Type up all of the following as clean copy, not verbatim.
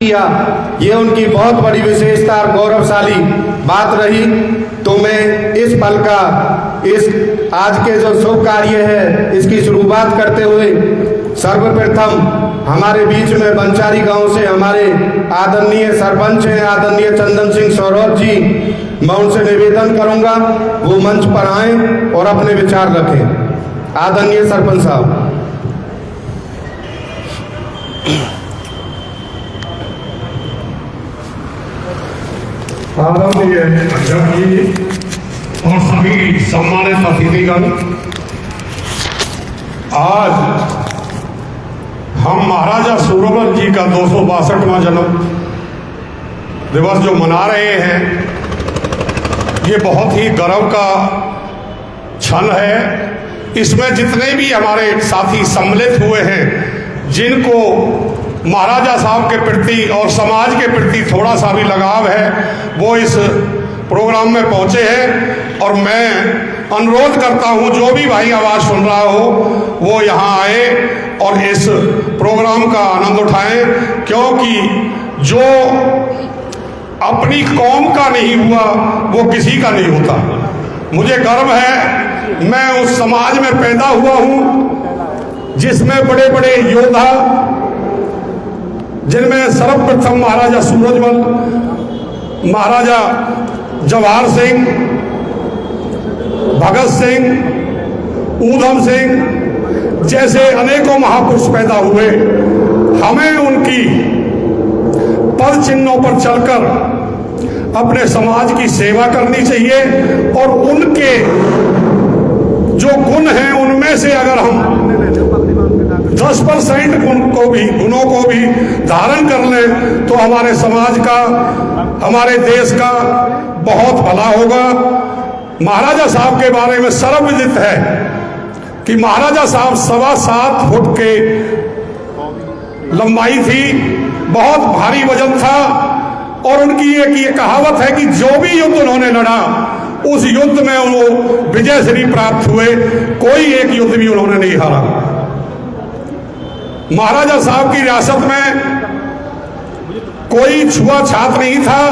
किया, ये उनकी बहुत बड़ी विशेषता और गौरवशाली बात रही। तो मैं इस पल का, इस आज के जो शुभ कार्य है, इसकी शुरुआत करते हुए सर्वप्रथम हमारे बीच में बंचारी गांव से हमारे आदरणीय सरपंच हैं, आदरणीय चंदन सिंह सौरभ जी, मैं उनसे निवेदन करूंगा वो मंच पर आएं और अपने विचार रखें। आदरणीय सरपंच साहब। आदरणीय अध्यक्ष जी और सभी सम्मानित अतिथिगण, आज हम महाराजा सूरजमल जी का 262वां जन्म दिवस जो मना रहे हैं, ये बहुत ही गर्व का क्षण है। इसमें जितने भी हमारे साथी सम्मिलित हुए हैं, जिनको महाराजा साहब के प्रति और समाज के प्रति थोड़ा सा भी लगाव है, वो इस प्रोग्राम में पहुंचे हैं। और मैं अनुरोध करता हूं जो भी भाई आवाज़ सुन रहा हो वो यहाँ आए और इस प्रोग्राम का आनंद उठाएं, क्योंकि जो अपनी कौम का नहीं हुआ वो किसी का नहीं होता। मुझे गर्व है, मैं उस समाज में पैदा हुआ हूँ जिसमें बड़े बड़े योद्धा, जिनमें सर्वप्रथम महाराजा सूरजमल, महाराजा जवाहर सिंह, भगत सिंह, ऊधम सिंह जैसे अनेकों महापुरुष पैदा हुए। हमें उनकी पद चिन्हों पर चलकर अपने समाज की सेवा करनी चाहिए और उनके जो गुण हैं उनमें से अगर हम 10% गुणों को भी धारण कर लें तो हमारे समाज का, हमारे देश का बहुत भला होगा। महाराजा साहब के बारे में सर्वविदित है कि महाराजा साहब 7.25 फुट के लंबाई थी, बहुत भारी वजन था। और उनकी एक ये कहावत है कि जो भी युद्ध उन्होंने लड़ा उस युद्ध में वो विजय श्री प्राप्त हुए, कोई एक युद्ध भी उन्होंने नहीं हारा। महाराजा साहब की रियासत में कोई छुआछात नहीं था,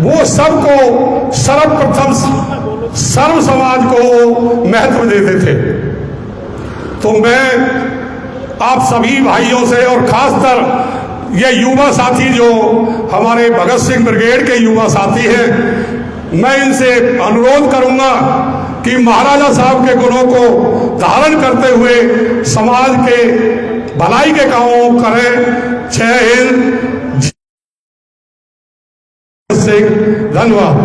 वो सबको सर्वप्रथम सर्व समाज को महत्व देते थे। तो मैं आप सभी भाइयों से और खासकर ये युवा साथी जो हमारे भगत सिंह ब्रिगेड के युवा साथी हैं, मैं इनसे अनुरोध करूंगा कि महाराजा साहब के गुणों को धारण करते हुए समाज के भलाई के कामों करें। जय हिंद, सिंह, धन्यवाद।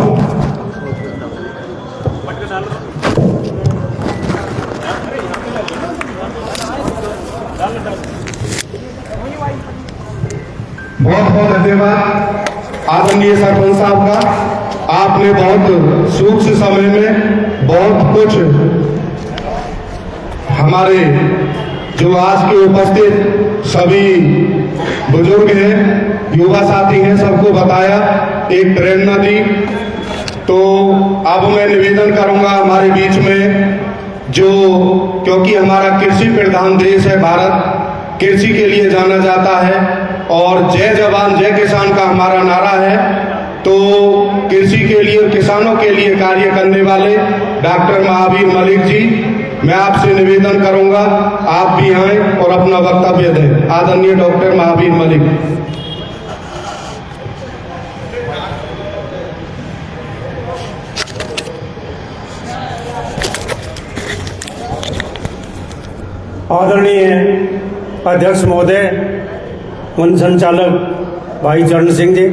बहुत बहुत धन्यवाद आदरणीय सरपंच साहब का। आपने बहुत सूक्ष्म समय में बहुत कुछ हमारे जो आज के उपस्थित सभी बुजुर्ग हैं, युवा साथी हैं, सबको बताया, एक प्रेरणा दी। तो अब मैं निवेदन करूंगा हमारे बीच में जो, क्योंकि हमारा कृषि प्रधान देश है भारत, कृषि के लिए जाना जाता है और जय जवान जय किसान का हमारा नारा है। तो कृषि के लिए, किसानों के लिए कार्य करने वाले डॉक्टर महावीर मलिक जी, मैं आपसे निवेदन करूंगा आप भी आएं और अपना वक्तव्य दें। आदरणीय डॉक्टर महावीर मलिक। आदरणीय अध्यक्ष महोदय, वन संचालक भाई चरण सिंह जी,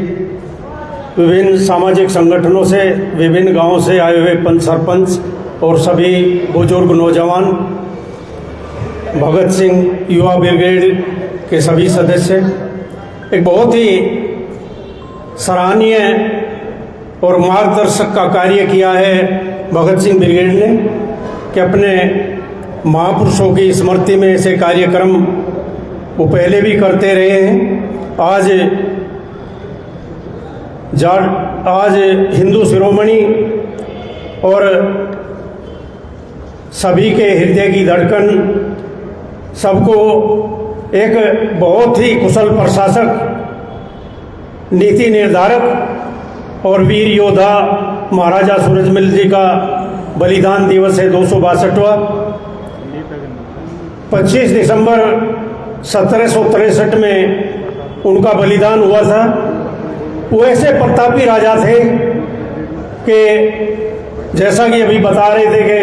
विभिन्न सामाजिक संगठनों से, विभिन्न गांवों से आए हुए पंच सरपंच और सभी बुजुर्ग नौजवान, भगत सिंह युवा ब्रिगेड के सभी सदस्य, एक बहुत ही सराहनीय और मार्गदर्शक का कार्य किया है भगत सिंह ब्रिगेड ने कि अपने महापुरुषों की स्मृति में ऐसे कार्यक्रम वो पहले भी करते रहे हैं। आज हिंदू शिरोमणि और सभी के हृदय की धड़कन, सबको एक बहुत ही कुशल प्रशासक, नीति निर्धारक और वीर योद्धा महाराजा सूरजमल जी का बलिदान दिवस है 262वां। 25 दिसंबर 1763 में उनका बलिदान हुआ था। वो ऐसे प्रतापी राजा थे कि जैसा कि अभी बता रहे थे कि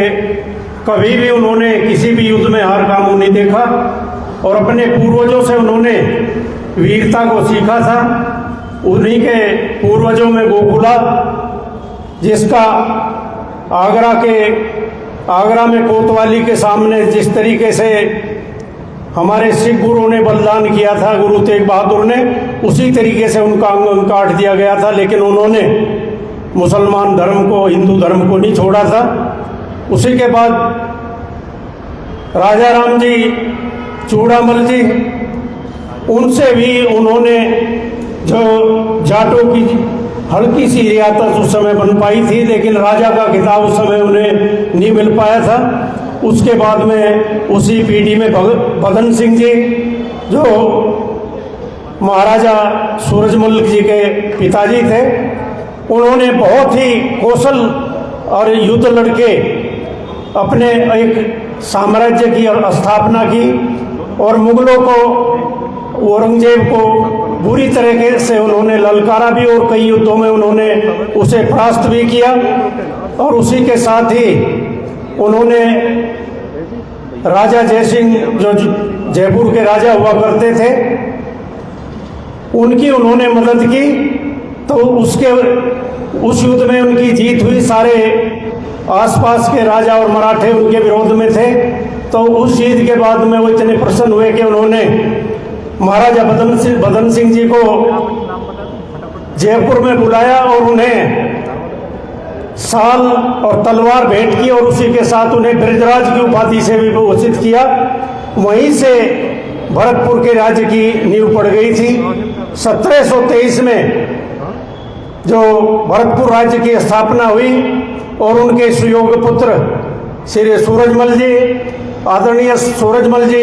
कभी भी उन्होंने किसी भी युद्ध में हार का मुंह नहीं देखा और अपने पूर्वजों से उन्होंने वीरता को सीखा था। उन्हीं के पूर्वजों में गोकुला, जिसका आगरा में कोतवाली के सामने जिस तरीके से हमारे सिख गुरुओं ने बलिदान किया था, गुरु तेग बहादुर ने, उसी तरीके से उनका अंग काट दिया गया था। लेकिन उन्होंने मुसलमान धर्म को, हिंदू धर्म को नहीं छोड़ा था। उसी के बाद राजा राम जी चूड़ामल जी, उनसे भी उन्होंने जो जाटों की हल्की सी रियासत उस समय बन पाई थी, लेकिन राजा का खिताब उस समय उन्हें नहीं मिल पाया था। उसके बाद में उसी पीढ़ी में भगत सिंह जी, जो महाराजा सूरजमल जी के पिताजी थे, उन्होंने बहुत ही कौशल और युद्ध लड़के अपने एक साम्राज्य की स्थापना की और मुगलों को, औरंगजेब को बुरी तरीके से उन्होंने ललकारा भी और कई युद्धों में उन्होंने उसे परास्त भी किया। और उसी के साथ ही उन्होंने राजा जयसिंह, जो जयपुर के राजा हुआ करते थे, उनकी उन्होंने मदद की। तो उस युद्ध में उनकी जीत हुई। सारे आसपास के राजा और मराठे उनके विरोध में थे। तो उस जीत के बाद में वो इतने प्रसन्न हुए कि उन्होंने महाराजा बदन सिंह जी को जयपुर में बुलाया और उन्हें साल और तलवार भेंट की और उसी के साथ उन्हें ब्रजराज की उपाधि से भी घोषित किया। वहीं से भरतपुर के राज्य की नींव पड़ गई थी। 1723 में जो भरतपुर राज्य की स्थापना हुई और उनके सुयोग्य पुत्र श्री सूरजमल जी, आदरणीय सूरजमल जी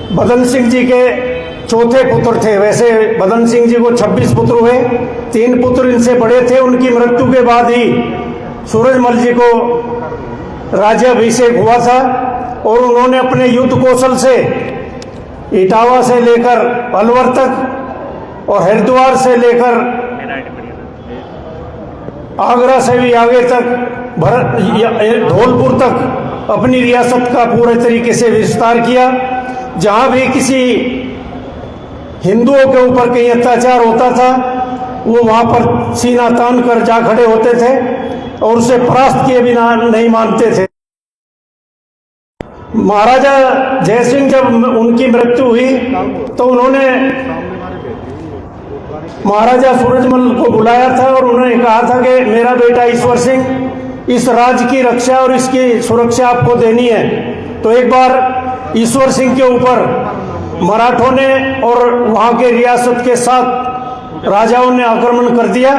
बदन सिंह जी के चौथे पुत्र थे। वैसे बदन सिंह जी को 26 पुत्र हुए, 3 पुत्र इनसे बड़े थे। उनकी मृत्यु के बाद ही सूरजमल जी को राज्याभिषेक हुआ था और उन्होंने अपने युद्ध कौशल से इटावा से लेकर अलवर तक और हरिद्वार से लेकर आगरा से भी आगे तक धौलपुर तक अपनी रियासत का पूरे तरीके से विस्तार किया। जहाँ भी किसी हिंदुओं के ऊपर कहीं अत्याचार होता था, वो वहाँ पर सीना तान कर जा खड़े होते थे और उसे परास्त किए बिना नहीं मानते थे। महाराजा जयसिंह जब उनकी मृत्यु हुई तो उन्होंने महाराजा सूरजमल को बुलाया था और उन्होंने कहा था कि मेरा बेटा ईश्वर सिंह इस राज्य की रक्षा और इसकी सुरक्षा आपको देनी है। तो एक बार ईश्वर सिंह के ऊपर मराठों ने और वहाँ के रियासत के साथ राजाओं ने आक्रमण कर दिया